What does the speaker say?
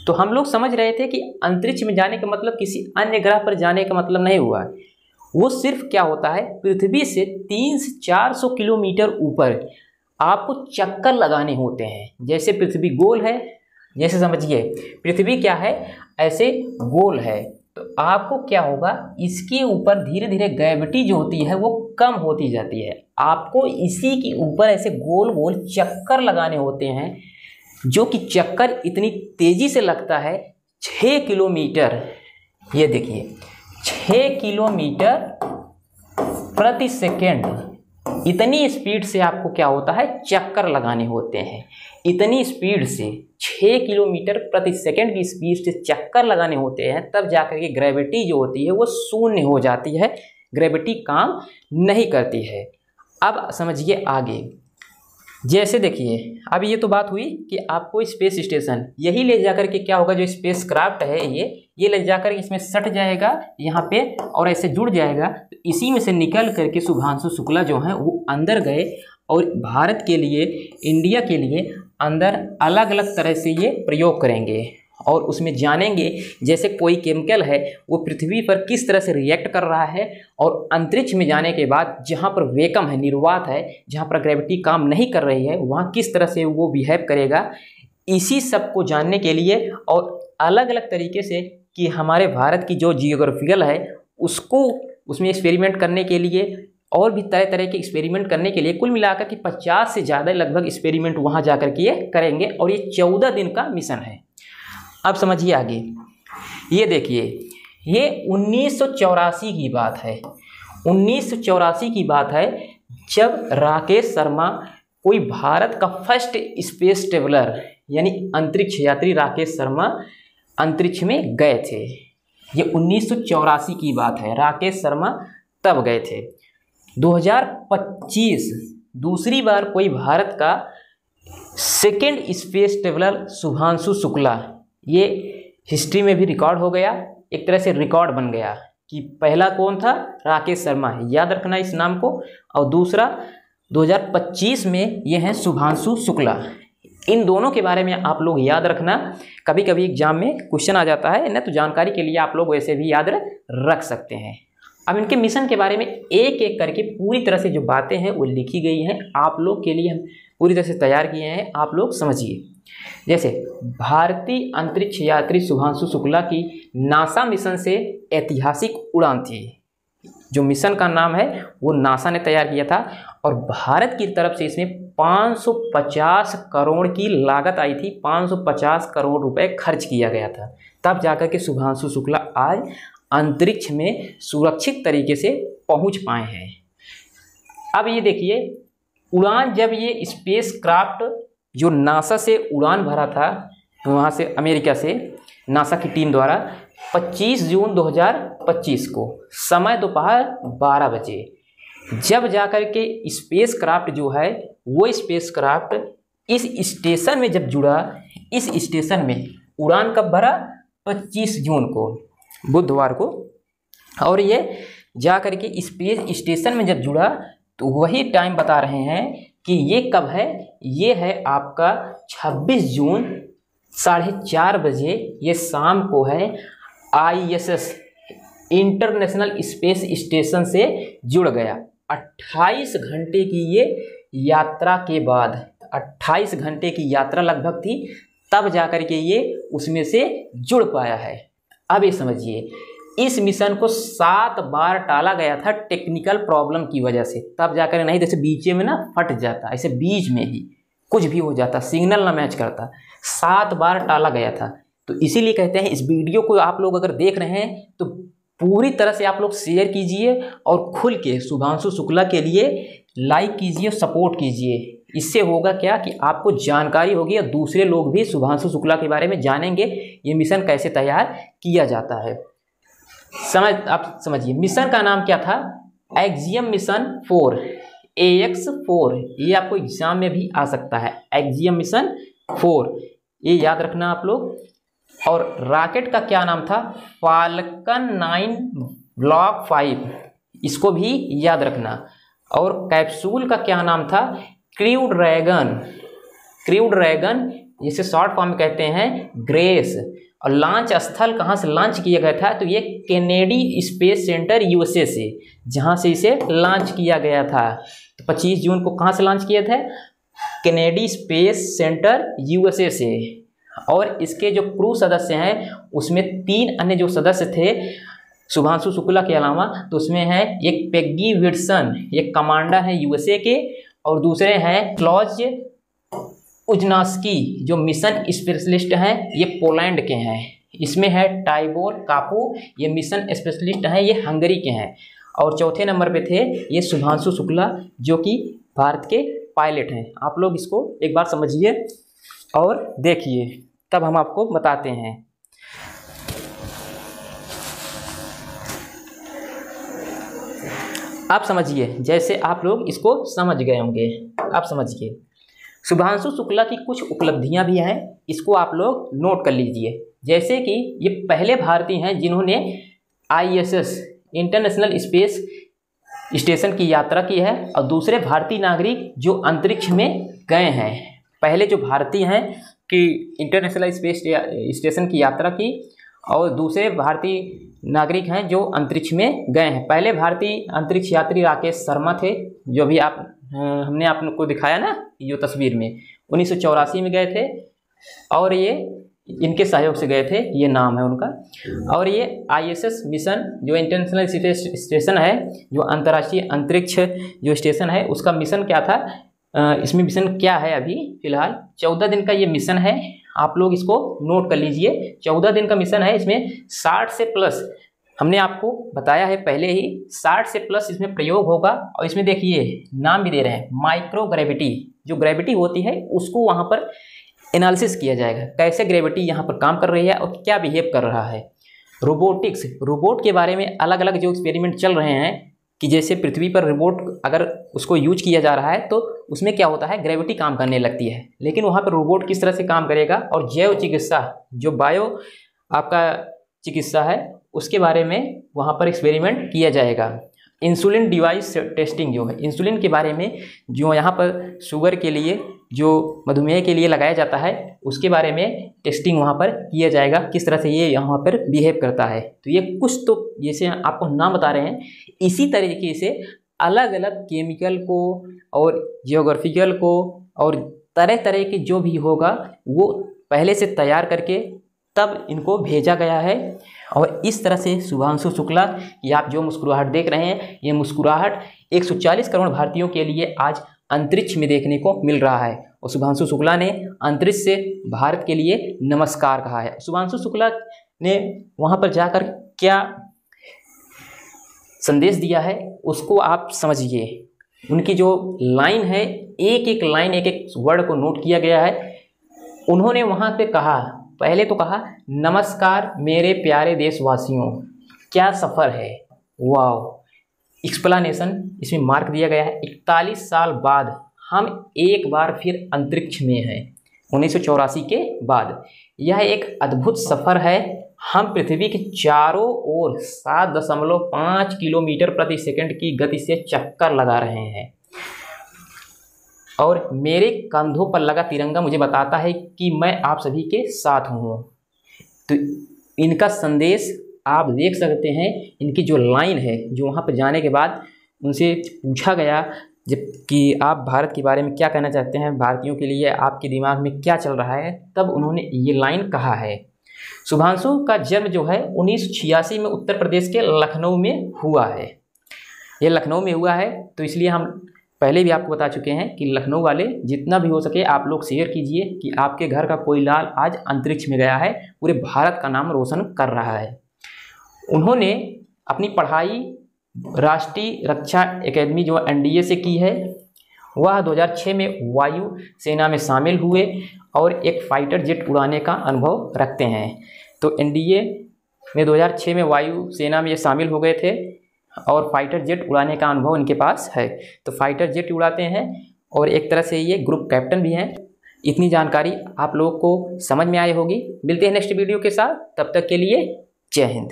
तो हम लोग समझ रहे थे कि अंतरिक्ष में जाने का मतलब किसी अन्य ग्रह पर जाने का मतलब नहीं हुआ। वो सिर्फ क्या होता है, पृथ्वी से 300 से 400 किलोमीटर ऊपर आपको चक्कर लगाने होते हैं। जैसे पृथ्वी गोल है, जैसे समझिए पृथ्वी क्या है, ऐसे गोल है, तो आपको क्या होगा, इसके ऊपर धीरे धीरे ग्रेविटी जो होती है वो कम होती जाती है। आपको इसी के ऊपर ऐसे गोल गोल चक्कर लगाने होते हैं, जो कि चक्कर इतनी तेजी से लगता है 6 किलोमीटर। ये देखिए 6 किलोमीटर प्रति सेकेंड, इतनी स्पीड से आपको क्या होता है, चक्कर लगाने होते हैं। इतनी स्पीड से 6 किलोमीटर प्रति सेकेंड की स्पीड से चक्कर लगाने होते हैं, तब जाकर के ग्रेविटी जो होती है वो शून्य हो जाती है, ग्रेविटी काम नहीं करती है। अब समझिए आगे, जैसे देखिए अब ये तो बात हुई कि आपको स्पेस स्टेशन, यही ले जाकर के क्या होगा, जो स्पेस क्राफ्ट है ये ले जाकर के इसमें सट जाएगा यहाँ पे और ऐसे जुड़ जाएगा। तो इसी में से निकल करके शुभांशु शुक्ला जो हैं वो अंदर गए और भारत के लिए, इंडिया के लिए अंदर अलग अलग तरह से ये प्रयोग करेंगे और उसमें जानेंगे जैसे कोई केमिकल है वो पृथ्वी पर किस तरह से रिएक्ट कर रहा है, और अंतरिक्ष में जाने के बाद जहाँ पर वैक्यूम है, निर्वात है, जहाँ पर ग्रेविटी काम नहीं कर रही है, वहाँ किस तरह से वो बिहेव करेगा। इसी सब को जानने के लिए और अलग अलग तरीके से कि हमारे भारत की जो जियोग्राफिकल है उसको उसमें एक्सपेरिमेंट करने के लिए और भी तरह तरह के एक्सपेरिमेंट करने के लिए कुल मिलाकर के 50 से ज़्यादा लगभग एक्सपेरिमेंट वहाँ जाकर के ये करेंगे और ये 14 दिन का मिशन है। अब समझिए आगे, ये देखिए ये 1984 की बात है। 1984 की बात है जब राकेश शर्मा, कोई भारत का फर्स्ट स्पेस ट्रेवलर यानी अंतरिक्ष यात्री राकेश शर्मा अंतरिक्ष में गए थे। ये 1984 की बात है, राकेश शर्मा तब गए थे। 2025 दूसरी बार कोई भारत का second space traveller Shubhanshu Shukla, ये हिस्ट्री में भी रिकॉर्ड हो गया, एक तरह से रिकॉर्ड बन गया कि पहला कौन था, राकेश शर्मा, याद रखना इस नाम को, और दूसरा 2025 में ये हैं शुभांशु शुक्ला। इन दोनों के बारे में आप लोग याद रखना, कभी कभी एग्जाम में क्वेश्चन आ जाता है ना, तो जानकारी के लिए आप लोग वैसे भी याद रख सकते हैं। अब इनके मिशन के बारे में एक एक करके पूरी तरह से जो बातें हैं वो लिखी गई हैं, आप लोग के लिए हम पूरी तरह से तैयार किए हैं, आप लोग समझिए। जैसे भारतीय अंतरिक्ष यात्री शुभांशु शुक्ला की नासा मिशन से ऐतिहासिक उड़ान थी। जो मिशन का नाम है वो नासा ने तैयार किया था और भारत की तरफ से इसमें 550 करोड़ की लागत आई थी, 550 करोड़ रुपए खर्च किया गया था, तब जाकर के शुभांशु शुक्ला आज अंतरिक्ष में सुरक्षित तरीके से पहुंच पाए हैं। अब ये देखिए उड़ान, जब ये स्पेस क्राफ्ट जो नासा से उड़ान भरा था वहाँ से, अमेरिका से नासा की टीम द्वारा 25 जून 2025 को समय दोपहर 12 बजे, जब जाकर के स्पेस क्राफ्ट जो है वो स्पेस क्राफ्ट इस स्टेशन में जब जुड़ा, इस स्टेशन में उड़ान कब भरा, 25 जून को, बुधवार को, और ये जाकर के स्पेस स्टेशन में जब जुड़ा तो वही टाइम बता रहे हैं कि ये कब है, ये है आपका 26 जून 4:30 बजे, ये शाम को है। ISS इंटरनेशनल स्पेस स्टेशन से जुड़ गया। 28 घंटे की ये यात्रा के बाद, 28 घंटे की यात्रा लगभग थी, तब जाकर के ये उसमें से जुड़ पाया है। अब ये समझिए इस मिशन को 7 बार टाला गया था टेक्निकल प्रॉब्लम की वजह से, तब जाकर, नहीं जैसे बीच में ना फट जाता, ऐसे बीच में ही कुछ भी हो जाता, सिग्नल ना मैच करता, 7 बार टाला गया था। तो इसीलिए कहते हैं इस वीडियो को आप लोग अगर देख रहे हैं तो पूरी तरह से आप लोग शेयर कीजिए और खुल के शुभांशु शुक्ला के लिए लाइक कीजिए, सपोर्ट कीजिए। इससे होगा क्या कि आपको जानकारी होगी और दूसरे लोग भी शुभांशु शुक्ला के बारे में जानेंगे, ये मिशन कैसे तैयार किया जाता है। आप समझिए मिशन का नाम क्या था, एक्सियम मिशन 4, AX4, ये आपको एग्जाम में भी आ सकता है, एक्सियम मिशन 4, ये याद रखना आप लोग। और रॉकेट का क्या नाम था, फाल्कन 9 ब्लॉक 5, इसको भी याद रखना। और कैप्सूल का क्या नाम था, क्रू ड्रैगन जिसे शॉर्ट फॉर्म में कहते हैं ग्रेस। और लॉन्च स्थल कहाँ से लॉन्च किया गया था, तो ये केनेडी स्पेस सेंटर यूएसए से, जहाँ से इसे लॉन्च किया गया था। तो 25 जून को कहाँ से लॉन्च किया था, केनेडी स्पेस सेंटर यूएसए से। और इसके जो क्रू सदस्य हैं उसमें 3 अन्य जो सदस्य थे शुभांशु शुक्ला के अलावा, तो उसमें है एक पेग्गी विल्सन, एक कमांडर है यूएसए के, और दूसरे हैं क्लॉज उजनास्की जो मिशन स्पेशलिस्ट हैं, ये पोलैंड के हैं। इसमें है टाइबोर कापू, ये मिशन स्पेशलिस्ट हैं, ये हंगरी के हैं। और चौथे नंबर पे थे ये शुभांशु शुक्ला जो कि भारत के पायलट हैं। आप लोग इसको एक बार समझिए और देखिए, तब हम आपको बताते हैं। आप समझिए, जैसे आप लोग इसको समझ गए होंगे, आप समझिए। शुभांशु शुक्ला की कुछ उपलब्धियां भी हैं, इसको आप लोग नोट कर लीजिए। जैसे कि ये पहले भारतीय हैं जिन्होंने ISS इंटरनेशनल स्पेस स्टेशन की यात्रा की है, और दूसरे भारतीय नागरिक जो अंतरिक्ष में गए हैं। पहले जो भारतीय हैं कि इंटरनेशनल स्पेस स्टेशन की यात्रा की, और दूसरे भारतीय नागरिक हैं जो अंतरिक्ष में गए हैं। पहले भारतीय अंतरिक्ष यात्री राकेश शर्मा थे, जो भी हमने आपको दिखाया ना ये तस्वीर में, 1984 में गए थे, और ये इनके सहयोग से गए थे, ये नाम है उनका। और ये ISS मिशन जो इंटरनेशनल स्पेस स्टेशन है, जो अंतर्राष्ट्रीय अंतरिक्ष जो स्टेशन है, उसका मिशन क्या था, इसमें मिशन क्या है अभी फिलहाल 14 दिन का ये मिशन है। आप लोग इसको नोट कर लीजिए, 14 दिन का मिशन है। इसमें 60 से प्लस, हमने आपको बताया है पहले ही, 60 से प्लस इसमें प्रयोग होगा। और इसमें देखिए नाम भी दे रहे हैं, माइक्रो ग्रेविटी, जो ग्रेविटी होती है उसको वहाँ पर एनालिसिस किया जाएगा, कैसे ग्रेविटी यहाँ पर काम कर रही है और क्या बिहेव कर रहा है। रोबोटिक्स, रोबोट के बारे में अलग अलग जो एक्सपेरिमेंट चल रहे हैं, कि जैसे पृथ्वी पर रोबोट अगर उसको यूज किया जा रहा है तो उसमें क्या होता है, ग्रेविटी काम करने लगती है, लेकिन वहाँ पर रोबोट किस तरह से काम करेगा। और जैव चिकित्सा, जो बायो आपका चिकित्सा है, उसके बारे में वहाँ पर एक्सपेरिमेंट किया जाएगा। इंसुलिन डिवाइस टेस्टिंग जो है, इंसुलिन के बारे में, जो यहाँ पर शुगर के लिए, जो मधुमेह के लिए लगाया जाता है, उसके बारे में टेस्टिंग वहाँ पर किया जाएगा, किस तरह से ये यहाँ पर बिहेव करता है। तो ये कुछ तो जैसे आपको नाम बता रहे हैं, इसी तरीके से अलग अलग केमिकल को और जियोग्राफिकल को और तरह तरह के जो भी होगा वो पहले से तैयार करके तब इनको भेजा गया है। और इस तरह से शुभांशु शुक्ला की आप जो मुस्कुराहट देख रहे हैं, ये मुस्कुराहट 140 करोड़ भारतीयों के लिए आज अंतरिक्ष में देखने को मिल रहा है। और शुभांशु शुक्ला ने अंतरिक्ष से भारत के लिए नमस्कार कहा है। शुभांशु शुक्ला ने वहाँ पर जाकर क्या संदेश दिया है उसको आप समझिए। उनकी जो लाइन है, एक एक लाइन, एक एक वर्ड को नोट किया गया है। उन्होंने वहाँ पे कहा, पहले तो कहा, नमस्कार मेरे प्यारे देशवासियों, क्या सफ़र है, वाह। एक्सप्लेनेशन इसमें मार्क दिया गया है, 41 साल बाद हम एक बार फिर अंतरिक्ष में हैं, 1984 के बाद। यह एक अद्भुत सफ़र है। हम पृथ्वी के चारों ओर 7.5 किलोमीटर प्रति सेकंड की गति से चक्कर लगा रहे हैं, और मेरे कंधों पर लगा तिरंगा मुझे बताता है कि मैं आप सभी के साथ हूँ। तो इनका संदेश आप देख सकते हैं। इनकी जो लाइन है, जो वहाँ पर जाने के बाद उनसे पूछा गया जब कि आप भारत के बारे में क्या कहना चाहते हैं, भारतीयों के लिए आपके दिमाग में क्या चल रहा है, तब उन्होंने ये लाइन कहा है। शुभांशु का जन्म जो है 1986 में उत्तर प्रदेश के लखनऊ में हुआ है। ये लखनऊ में हुआ है, तो इसलिए हम पहले भी आपको बता चुके हैं कि लखनऊ वाले जितना भी हो सके आप लोग शेयर कीजिए कि आपके घर का कोई लाल आज अंतरिक्ष में गया है, पूरे भारत का नाम रोशन कर रहा है। उन्होंने अपनी पढ़ाई राष्ट्रीय रक्षा एकेडमी जो NDA से की है। वह 2006 में वायु सेना में शामिल हुए और एक फाइटर जेट उड़ाने का अनुभव रखते हैं। तो NDA में 2006 में वायु सेना में ये शामिल हो गए थे और फाइटर जेट उड़ाने का अनुभव इनके पास है। तो फाइटर जेट उड़ाते हैं और एक तरह से ये ग्रुप कैप्टन भी हैं। इतनी जानकारी आप लोगों को समझ में आई होगी। मिलते हैं नेक्स्ट वीडियो के साथ, तब तक के लिए जय हिंद।